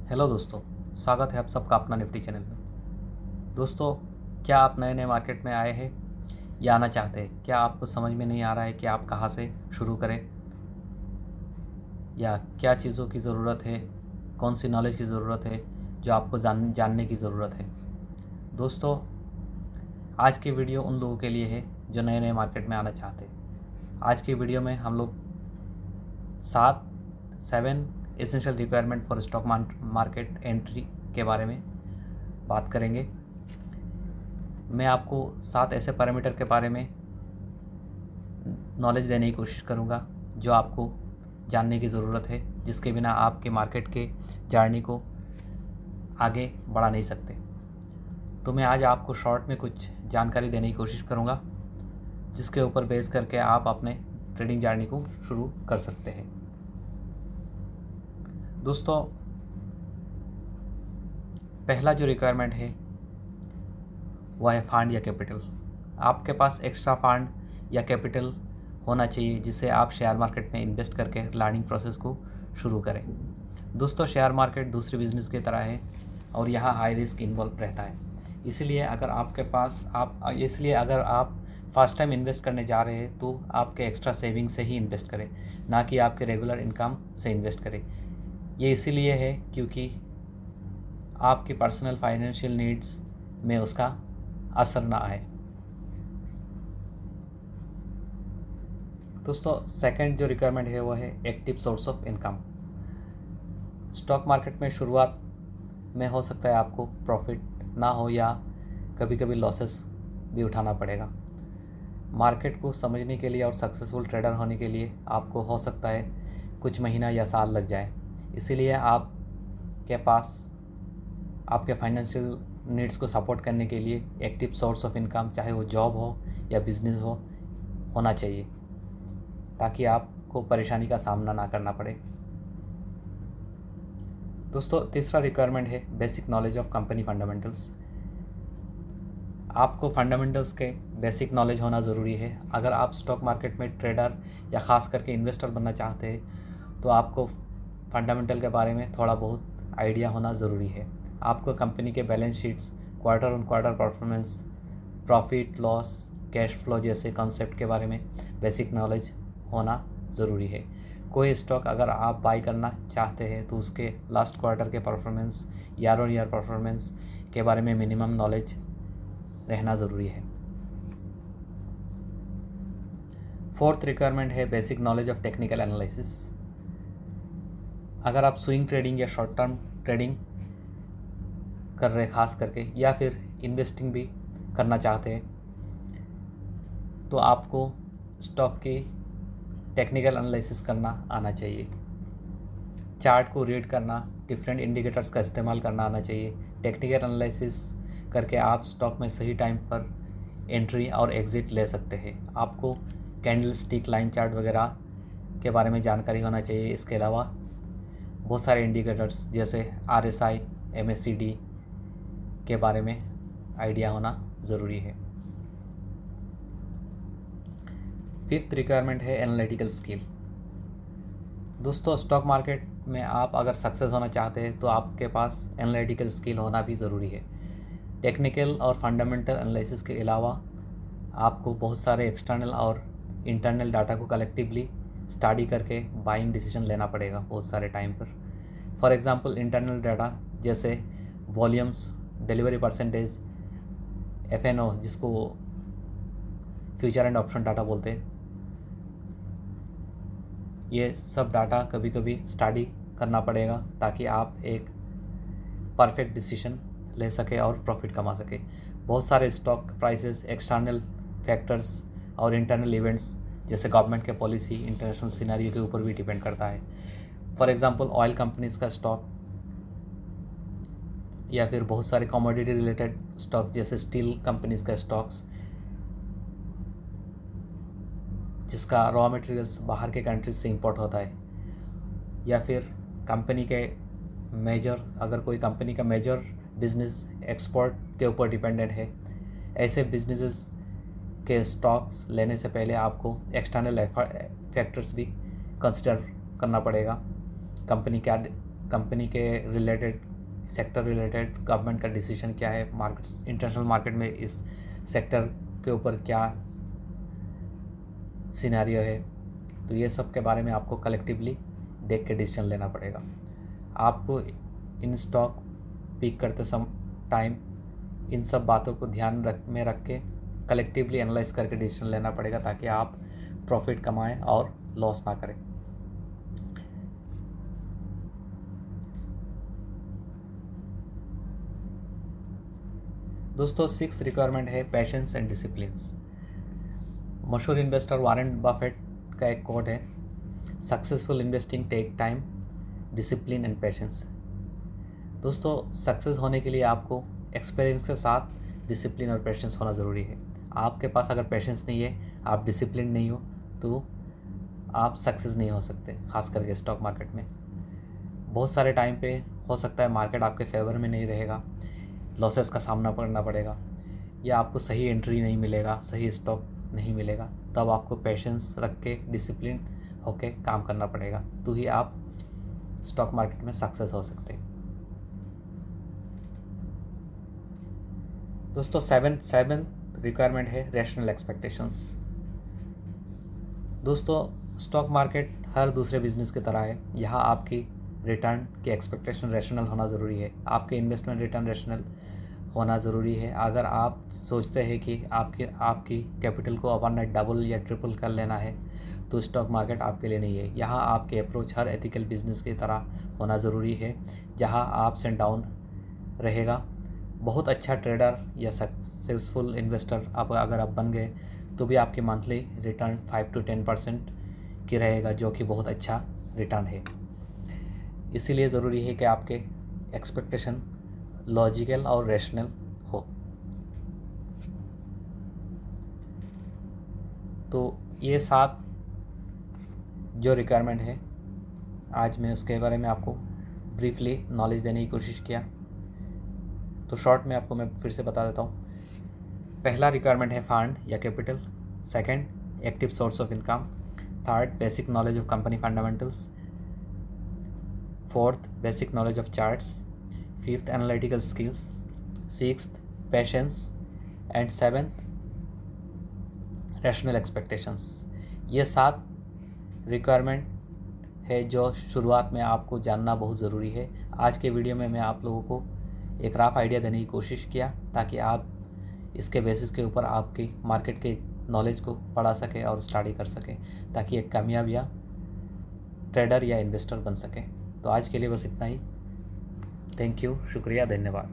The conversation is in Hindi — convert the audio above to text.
हेलो दोस्तों, स्वागत है आप सबका अपना निफ्टी चैनल में। दोस्तों, क्या आप नए नए मार्केट में आए हैं या आना चाहते हैं? क्या आपको समझ में नहीं आ रहा है कि आप कहाँ से शुरू करें या क्या चीज़ों की ज़रूरत है, कौन सी नॉलेज की ज़रूरत है जो आपको जानने की ज़रूरत है? दोस्तों, आज की वीडियो उन लोगों के लिए है जो नए नए मार्केट में आना चाहते हैं। आज की वीडियो में हम लोग 7 essential requirement for stock market entry के बारे में बात करेंगे। मैं आपको 7 ऐसे पैरामीटर के बारे में नॉलेज देने की कोशिश करूँगा जो आपको जानने की ज़रूरत है, जिसके बिना आपके मार्केट के जर्नी को आगे बढ़ा नहीं सकते। तो मैं आज आपको शॉर्ट में कुछ जानकारी देने की कोशिश करूँगा जिसके ऊपर बेस करके आप अपने ट्रेडिंग जर्नी को शुरू कर सकते हैं। दोस्तों, पहला जो रिक्वायरमेंट है वह है फंड या कैपिटल। आपके पास एक्स्ट्रा फंड या कैपिटल होना चाहिए जिससे आप शेयर मार्केट में इन्वेस्ट करके लर्निंग प्रोसेस को शुरू करें। दोस्तों, शेयर मार्केट दूसरे बिजनेस की तरह है और यहाँ हाई रिस्क इन्वॉल्व रहता है। इसलिए अगर आप फर्स्ट टाइम इन्वेस्ट करने जा रहे हैं तो आपके एक्स्ट्रा सेविंग से ही इन्वेस्ट करें, ना कि आपके रेगुलर इनकम से इन्वेस्ट करें। ये इसीलिए है क्योंकि आपकी पर्सनल फाइनेंशियल नीड्स में उसका असर ना आए। दोस्तों, सेकंड जो रिक्वायरमेंट है वो है active source of income. Stock market में शुरुआत में हो सकता है आपको प्रॉफिट ना हो या कभी कभी लॉसेस भी उठाना पड़ेगा। मार्केट को समझने के लिए और सक्सेसफुल ट्रेडर होने के लिए आपको हो सकता है कुछ महीना या साल लग जाए। इसीलिए आपके पास आपके फाइनेंशियल नीड्स को सपोर्ट करने के लिए एक्टिव सोर्स ऑफ इनकम, चाहे वो जॉब हो या बिजनेस हो, होना चाहिए ताकि आपको परेशानी का सामना ना करना पड़े। दोस्तों, तीसरा रिक्वायरमेंट है basic knowledge of company fundamentals. आपको फंडामेंटल्स के बेसिक नॉलेज होना ज़रूरी है। अगर आप स्टॉक मार्केट में ट्रेडर या ख़ास करके इन्वेस्टर बनना चाहते हैं तो आपको फंडामेंटल के बारे में थोड़ा बहुत आइडिया होना ज़रूरी है। आपको कंपनी के balance sheets, quarter on quarter performance, profit loss, cash flow जैसे कॉन्सेप्ट के बारे में बेसिक नॉलेज होना ज़रूरी है। कोई स्टॉक अगर आप बाई करना चाहते हैं तो उसके लास्ट क्वार्टर के performance, year on year performance के बारे में मिनिमम नॉलेज रहना ज़रूरी है। फोर्थ रिक्वायरमेंट है basic knowledge of technical analysis. अगर आप स्विंग ट्रेडिंग या शॉर्ट टर्म ट्रेडिंग कर रहे खास करके या फिर इन्वेस्टिंग भी करना चाहते हैं तो आपको स्टॉक की टेक्निकल एनालिसिस करना आना चाहिए। चार्ट को रीड करना, डिफरेंट इंडिकेटर्स का इस्तेमाल करना आना चाहिए। टेक्निकल एनालिसिस करके आप स्टॉक में सही टाइम पर एंट्री और एग्ज़िट ले सकते हैं। आपको कैंडल स्टिक, लाइन चार्ट वगैरह के बारे में जानकारी होना चाहिए। इसके अलावा बहुत सारे इंडिकेटर्स जैसे RSI, MACD के बारे में आइडिया होना ज़रूरी है। फिफ्थ रिक्वायरमेंट है एनालिटिकल स्किल। दोस्तों, स्टॉक मार्केट में आप अगर सक्सेस होना चाहते हैं तो आपके पास एनालिटिकल स्किल होना भी ज़रूरी है। टेक्निकल और फंडामेंटल एनालिसिस के अलावा आपको बहुत सारे एक्सटर्नल और इंटरनल डाटा को कलेक्टिवली स्टडी करके बाइंग डिसीजन लेना पड़ेगा बहुत सारे टाइम पर। फॉर एग्जांपल, इंटरनल डाटा जैसे वॉल्यूम्स, डिलीवरी परसेंटेज, FNO जिसको फ्यूचर एंड ऑप्शन डाटा बोलते हैं, ये सब डाटा कभी कभी स्टडी करना पड़ेगा ताकि आप एक परफेक्ट डिसीजन ले सके और प्रॉफिट कमा सके। बहुत सारे स्टॉक प्राइसेस एक्सटर्नल फैक्टर्स और इंटरनल इवेंट्स जैसे गवर्नमेंट के पॉलिसी, इंटरनेशनल सिनेरियो के ऊपर भी डिपेंड करता है। फॉर एग्जांपल, ऑयल कंपनीज़ का स्टॉक या फिर बहुत सारे कमोडिटी रिलेटेड स्टॉक्स जैसे स्टील कंपनीज़ का स्टॉक्स जिसका रॉ मटेरियल्स बाहर के कंट्रीज से इंपोर्ट होता है, या फिर कंपनी के अगर कोई कंपनी का मेजर बिजनेस एक्सपोर्ट के ऊपर डिपेंडेंट है, ऐसे बिजनेसेस के स्टॉक्स लेने से पहले आपको एक्सटर्नल फैक्टर्स भी कंसिडर करना पड़ेगा। कंपनी क्या कंपनी के रिलेटेड, सेक्टर रिलेटेड गवर्नमेंट का डिसीजन क्या है, मार्केट, इंटरनेशनल मार्केट में इस सेक्टर के ऊपर क्या सिनेरियो है। तो ये सब के बारे में आपको कलेक्टिवली देख के डिसीजन लेना पड़ेगा। आपको इन स्टॉक पिक करते टाइम इन सब बातों को ध्यान में रख के कलेक्टिवली एनालाइज करके डिसीजन लेना पड़ेगा, ताकि आप प्रॉफिट कमाएं और लॉस ना करें। दोस्तों, 6th रिक्वायरमेंट है पेशेंस एंड डिसिप्लिन्स। मशहूर इन्वेस्टर वारेन बफेट का एक कोट है, successful investing take time, discipline and patience. दोस्तों, सक्सेस होने के लिए आपको एक्सपीरियंस के साथ डिसिप्लिन और पेशेंस होना ज़रूरी है। आपके पास अगर पेशेंस नहीं है, आप डिसिप्लिन नहीं हो, तो आप सक्सेस नहीं हो सकते, खास करके स्टॉक मार्केट में। बहुत सारे टाइम पे हो सकता है मार्केट आपके फेवर में नहीं रहेगा, लॉसेस का सामना करना पड़ेगा, या आपको सही एंट्री नहीं मिलेगा, सही स्टॉक नहीं मिलेगा। तब आपको पेशेंस रख के डिसिप्लिन होके काम करना पड़ेगा, तो ही आप स्टॉक मार्केट में सक्सेस हो सकते हैं। दोस्तों, सेवेंथ रिक्वायरमेंट है रैशनल एक्सपेक्टेशंस। दोस्तों, स्टॉक मार्केट हर दूसरे बिजनेस की तरह है। यहाँ आपकी रिटर्न की एक्सपेक्टेशन रैशनल होना ज़रूरी है, आपके इन्वेस्टमेंट रिटर्न रैशनल होना ज़रूरी है। अगर आप सोचते हैं कि आपकी कैपिटल को ओवरनाइट डबल या ट्रिपल कर लेना है, तो स्टॉक मार्केट आपके लिए नहीं है। यहाँ आपके अप्रोच हर एथिकल बिजनेस की तरह होना ज़रूरी है, जहाँ अप्स एंड डाउन रहेगा। बहुत अच्छा ट्रेडर या सक्सेसफुल इन्वेस्टर अगर आप बन गए, तो भी आपकी मंथली रिटर्न 5 to 10% की रहेगा, जो कि बहुत अच्छा रिटर्न है। इसीलिए ज़रूरी है कि आपके एक्सपेक्टेशन लॉजिकल और रैशनल हो। तो ये 7 जो रिक्वायरमेंट है, आज मैं उसके बारे में आपको ब्रीफली नॉलेज देने की कोशिश किया। तो शॉर्ट में आपको मैं फिर से बता देता हूँ। पहला रिक्वायरमेंट है फंड या capital, second active source of income, third basic knowledge of company fundamentals, fourth basic knowledge of charts, fifth analytical skills, sixth patience and seventh rational expectations. ये 7 रिक्वायरमेंट है जो शुरुआत में आपको जानना बहुत ज़रूरी है। आज के वीडियो में मैं आप लोगों को एक रफ आइडिया देने की कोशिश किया, ताकि आप इसके बेसिस के ऊपर आपकी मार्केट के नॉलेज को पढ़ा सके और स्टडी कर सके, ताकि एक कामयाब या ट्रेडर या इन्वेस्टर बन सके। तो आज के लिए बस इतना ही। थैंक यू, शुक्रिया, धन्यवाद।